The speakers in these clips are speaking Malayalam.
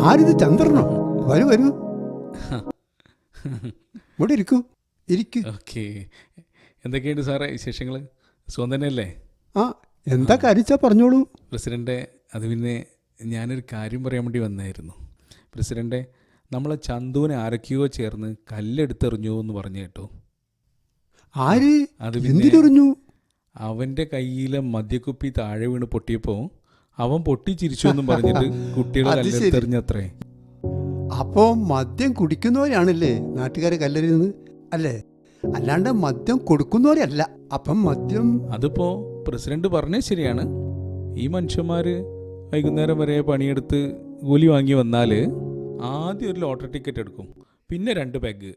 ആരിത്? ചന്ദ്രനോ? വരൂ വരൂ, ഇവിടെ ഇരിക്കൂ, ഇരിക്കൂ. ഓക്കെ, എന്തൊക്കെയുണ്ട് സാറേ വിശേഷങ്ങൾ? സുഖം തന്നെയല്ലേ? ആ, എന്താ കാര്യച്ചാ പറഞ്ഞോളൂ. പ്രസിഡൻ്റെ, അത് പിന്നെ ഞാനൊരു കാര്യം പറയാൻ വേണ്ടി വന്നായിരുന്നു. പ്രസിഡൻ്റെ, നമ്മളെ ചന്തുവിനെ ആരൊക്കെയോ ചേർന്ന് കല്ലെടുത്തെറിഞ്ഞു എന്ന് പറഞ്ഞു കേട്ടോ. ആര്? അത് എന്തിനെറിഞ്ഞു? അവൻ്റെ കയ്യിലെ മദ്യക്കുപ്പി താഴെ വീണ് പൊട്ടിയപ്പോൾ അവൻ പൊട്ടിച്ചിരിച്ചു എന്നും പറഞ്ഞിട്ട് കുട്ടികൾ കല്ലെടുത്തെറിഞ്ഞത്രേ. അപ്പോ മദ്യം കുടിക്കുന്നവരാണല്ലേ നാട്ടുകാരെ കല്ലെറിയുന്നത് അല്ലേ? അല്ലാണ്ട് മദ്യം കൊടുക്കുന്നവരല്ല. അപ്പം മദ്യം അതിപ്പോ പ്രസിഡന്റ് പറഞ്ഞത് ശരിയാണ്. ഈ മനുഷ്യന്മാർ വൈകുന്നേരം വരെ പണിയെടുത്ത് കൂലി വാങ്ങി വന്നാൽ ആദ്യം ഒരു ലോട്ടറി ടിക്കറ്റ് എടുക്കും, പിന്നെ 2 പെഗ്,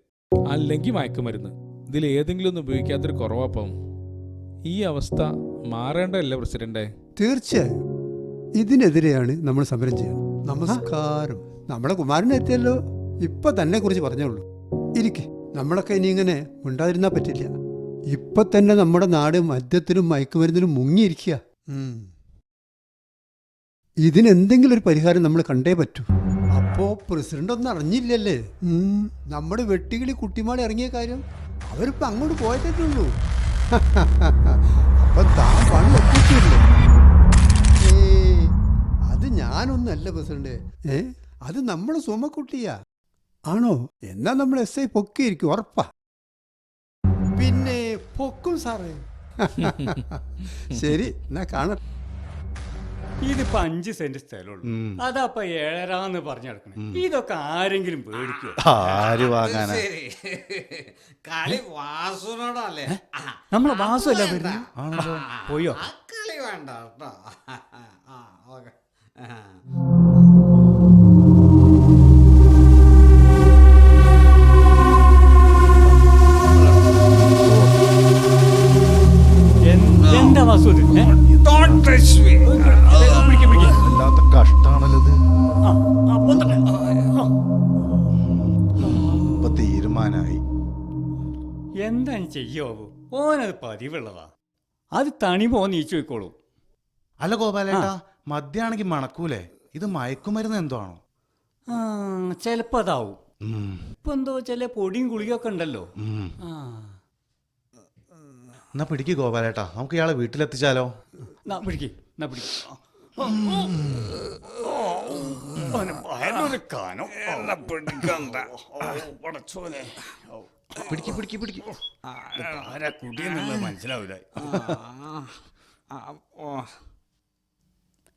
അല്ലെങ്കിൽ മയക്കുമരുന്ന്. ഇതിൽ ഏതെങ്കിലും ഒന്നും ഉപയോഗിക്കാത്തൊരു കുറവാപ്പം. ഈ അവസ്ഥ മാറേണ്ടതല്ലേ പ്രസിഡന്റെ? തീർച്ചയായും ഇതിനെതിരെയാണ് നമ്മൾ സമരം ചെയ്യുന്നത്. നമസ്കാരം. നമ്മുടെ കുമാരനെ എത്തിയല്ലോ, ഇപ്പൊ തന്നെ കുറിച്ച് പറഞ്ഞോളൂ. ഇരിക്കെ, നമ്മളൊക്കെ ഇനി ഇങ്ങനെ ഉണ്ടാതിരുന്നാ പറ്റില്ല. ഇപ്പൊ തന്നെ നമ്മുടെ നാട് മദ്യത്തിനും മയക്കുമരുന്നിനും മുങ്ങിയിരിക്കുക. ഇതിനെന്തെങ്കിലും ഒരു പരിഹാരം നമ്മൾ കണ്ടേ പറ്റൂ. അപ്പോ പ്രസിഡന്റ് ഒന്നും അറിഞ്ഞില്ലല്ലേ നമ്മുടെ വെട്ടിക്കിളി കുട്ടിമാളി ഇറങ്ങിയ കാര്യം? അവരിപ്പോ അങ്ങോട്ട് പോയിട്ടേ ഉള്ളൂ. അപ്പൊ താൻ പണി ഒപ്പിച്ചില്ലേ? അത് ഞാനൊന്നല്ല പ്രസിഡന്റ്, അത് നമ്മുടെ സുമക്കുട്ടിയാ. ആണോ? എന്നാ നമ്മൾ SI പൊക്കിയിരിക്കും, ഉറപ്പാ. പിന്നെ പൊക്കും സാറേ. ശരി, എന്നാ കാണാം. ഇതിപ്പോ 5 സെന്റ് സ്ഥലമുള്ളൂ, അതപ്പ 7.5 പറഞ്ഞു നടക്കണേ. ഇതൊക്കെ ആരെങ്കിലും പേടിക്കോ? ആര് വാങ്ങാനാ? കളി വാസുനോടല്ലേ? നമ്മളെ വാസു അല്ല ആണല്ലോ. പോയോ? കളി വേണ്ട കേട്ടോ. എന്താ വാസു ഇത്? വല്ലാത്ത കഷ്ടാണല്ലോ ഇത്. ഇപ്പൊ തീരുമാനായി. എന്താ ചെയ്യോ? ഓനത് പതിവുള്ളതാ, അത് തണി പോ നീച്ചു വെക്കോളൂ. അല്ല ഗോപാലേട്ടാ, മദ്യാണെങ്കിൽ മണക്കൂലേ? ഇത് മയക്കുമരുന്ന് എന്തോ ആണോ? ചെലപ്പോ അതാവും. ഇപ്പൊ എന്തോ ചില പൊടിയും ഗുളികയൊക്കെ ഉണ്ടല്ലോ. എന്നാ പിടിക്ക് ഗോപാലേട്ടാ, നമുക്ക് ഇയാളെ വീട്ടിലെത്തിച്ചാലോ? പിടിക്ക്. ആരാ കുടിയെന്നുള്ളത് മനസ്സിലാവില്ല.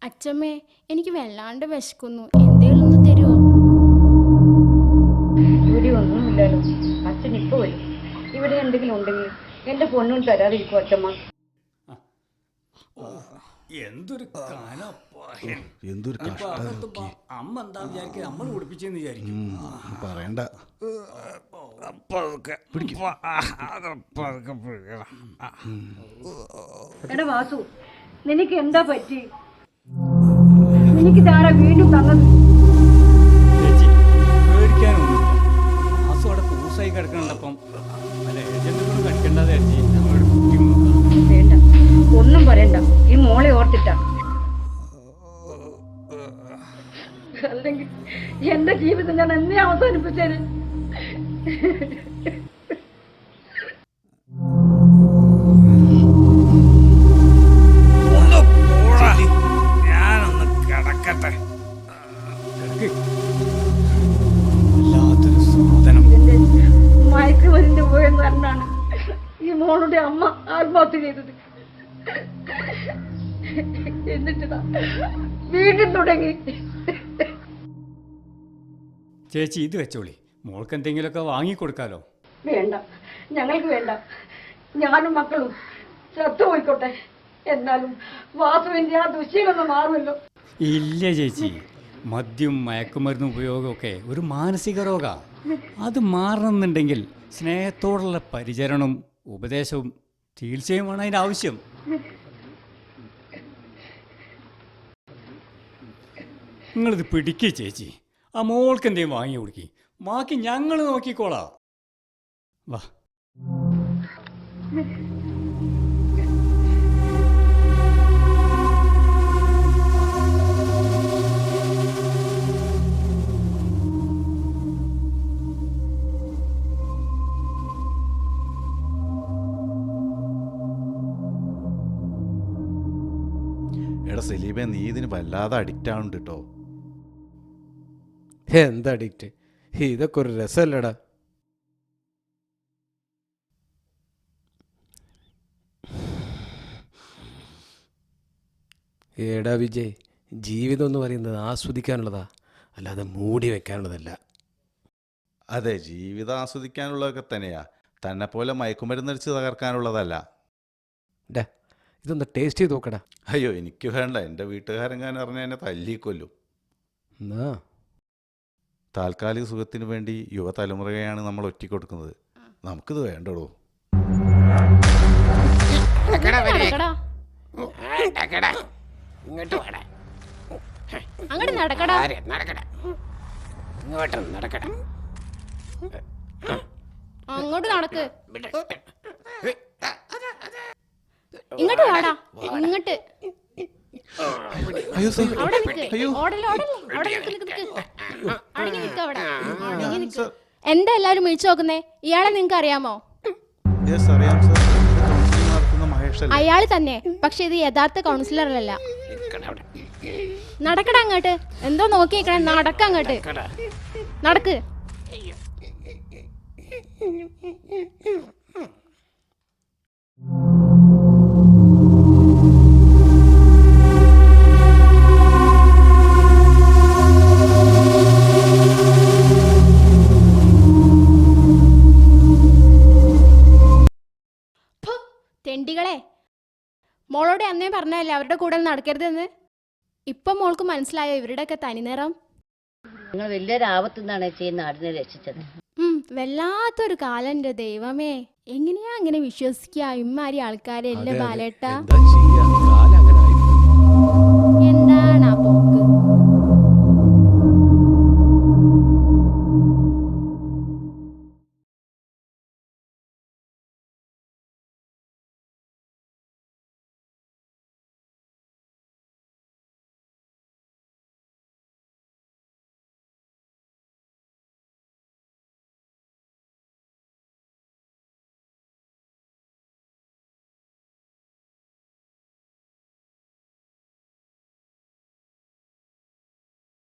അച്ഛമ്മേ, എനിക്ക് വല്ലാണ്ട് വിശക്കുന്നു, എന്തേലും ഒന്ന് തരുമോ? ഇവിടെ ഒന്നുമില്ലല്ലോ, അച്ഛൻ ഇപ്പൊ വരും. ഇവിടെ എന്തെങ്കിലും ഉണ്ടെങ്കിൽ എന്റെ പൊന്നും തരാതിരിക്കും അച്ഛമ്മ. എന്തൊരു എന്തൊരു കഷ്ടം. അമ്മ എന്താ വിചാരിക്കുക? നമ്മൾ കുടിപ്പിച്ചെന്ന് വിചാരിക്കും. പറയണ്ട. എടാ വാസു, നിനക്ക് എന്താ പറ്റി? നിനക്ക് താരാ വീണ്ടും തന്നത്? ചേച്ചി പേടിക്കാനൊന്നുമില്ല. വാസു അവിടെ പൂസായി കിടക്കണപ്പം അല്ല ഏജന്റുകളും കടിക്കണ്ടാതെ ചേച്ചി ഞങ്ങളുടെ കുട്ടി വേണ്ട, ഒന്നും പറയണ്ട. ഈ മോളെ ഓർത്തിട്ടാ. അല്ലെങ്കിൽ എന്റെ ജീവിതം ഞാൻ എന്നെ അവസാനിപ്പിച്ചേന്. ഞാനൊന്ന് കിടക്കട്ടെ. വല്ലാത്തൊരു സാധനം. ഇതിന്റെ മയക്കുമരുന്നിന്റെ ഉപയോഗം കാരണമാണ് ഈ മോളുടെ അമ്മ ആത്മഹത്യ ചെയ്തത്. എന്നിട്ടാ വീണ്ടും തുടങ്ങി. ചേച്ചി ഇത് വെച്ചോളി, മോൾക്ക് എന്തെങ്കിലുമൊക്കെ വാങ്ങിക്കൊടുക്കാലോ. വേണ്ട, ഞങ്ങൾക്ക് വേണ്ട. ഞാനും മക്കളും ചത്തുപോയിക്കോട്ടെ, എന്നാലും വാസുവിന്റെ ആ ദുശ്ശീലൊന്നും മാറുമല്ലോ. ഇല്ല ചേച്ചി, മദ്യം മയക്കുമരുന്ന് ഉപയോഗമൊക്കെ ഒരു മാനസിക രോഗമാണ്. അത് മാറണമെന്നുണ്ടെങ്കിൽ സ്നേഹത്തോടുള്ള പരിചരണവും ഉപദേശവും ചികിത്സയുമാണ് അതിൻ്റെ ആവശ്യം. നിങ്ങളിത് പിടിക്കുക ചേച്ചി. ആ മോൾക്ക് എന്തെങ്കിലും വാങ്ങി കൊടുക്കി, ബാക്കി ഞങ്ങൾ നോക്കിക്കോളാം. വാ. എടാ സലീബെ, നീ ഇതിന് വല്ലാതെ അഡിക്റ്റ് ആവുന്നുണ്ട് കേട്ടോ. എന്താ അഡിക്റ്റ്? ഇതൊക്കെ ഒരു രസമല്ലടാ. ഏടാ വിജയ്, ജീവിതം എന്ന് പറയുന്നത് ആസ്വദിക്കാനുള്ളതാ, അല്ലാതെ മൂടി വെക്കാനുള്ളതല്ല. അതെ, ജീവിതം ആസ്വദിക്കാനുള്ളതൊക്കെ തന്നെയാ, തന്നെ പോലെ മയക്കുമരുന്നടിച്ച് തകർക്കാനുള്ളതല്ല. ഡാ, ഇതൊന്ന് ടേസ്റ്റ് ചെയ്ത് നോക്കടാ. അയ്യോ, എനിക്ക് വേണ്ട. എൻ്റെ വീട്ടുകാരെങ്ങാനും അറിഞ്ഞാൽ എന്നെ തല്ലിക്കൊല്ലും. എന്നാ താൽക്കാലിക സുഖത്തിന് വേണ്ടി യുവതലമുറയെയാണ് നമ്മൾ ഒറ്റിക്കൊടുക്കുന്നത്. നമുക്കിത് വേണ്ടടോ. നടക്കടാ, ഇങ്ങോട്ട് വേടാ, അങ്ങോട്ട് നടക്കടാ. നടക്കട, ഇങ്ങോട്ട് നടക്കട, അങ്ങോട്ട് നടക്ക്. ഇങ്ങോട്ട് വാടാ, ഇങ്ങോട്ട്. അയ്യോ സാർ, അവിടെ നിക്ക്. ഓടല്ലേ, ഓടല്ലേ. അവിടെ നിക്ക്, നിക്ക്, നിക്ക്. അടങ്ങി നിക്ക് അവിടെ. അടങ്ങി നിക്ക്. എന്താ എല്ലാരും വിളിച്ചു നോക്കുന്നേ? ഇയാളെ നിങ്ങക്ക് അറിയാമോ? യെസ്, അറിയാം സാർ. കൗൺസിലിംഗ് നടത്തുന്ന മഹേഷ് അല്ലേ? അയാള് തന്നെ, പക്ഷെ ഇത് യഥാർത്ഥ കൗൺസിലറല്ല. നടക്കട അങ്ങോട്ട്. എന്തോ നോക്കി നിക്കണേ? നടക്ക അങ്ങോട്ട്. നടക്ക്. തെണ്ടികളെ, മോളോട് അന്നേ പറഞ്ഞല്ലേ അവരുടെ കൂടെ നടക്കരുതെന്ന്. ഇപ്പം മോൾക്ക് മനസ്സിലായോ ഇവരുടെയൊക്കെ തനിനിറം? നിങ്ങൾ വലിയൊരു ആപത്തു നിന്നാണ് ഈ നാടിനെ രക്ഷിച്ചത്. വല്ലാത്തൊരു കാലം. എൻ്റെ ദൈവമേ, എങ്ങനെയാ അങ്ങനെ വിശ്വസിക്കുക ഇമ്മാരി ആൾക്കാരെ? അല്ലേ ബാലേട്ട? എന്താ ചെയ്യാ?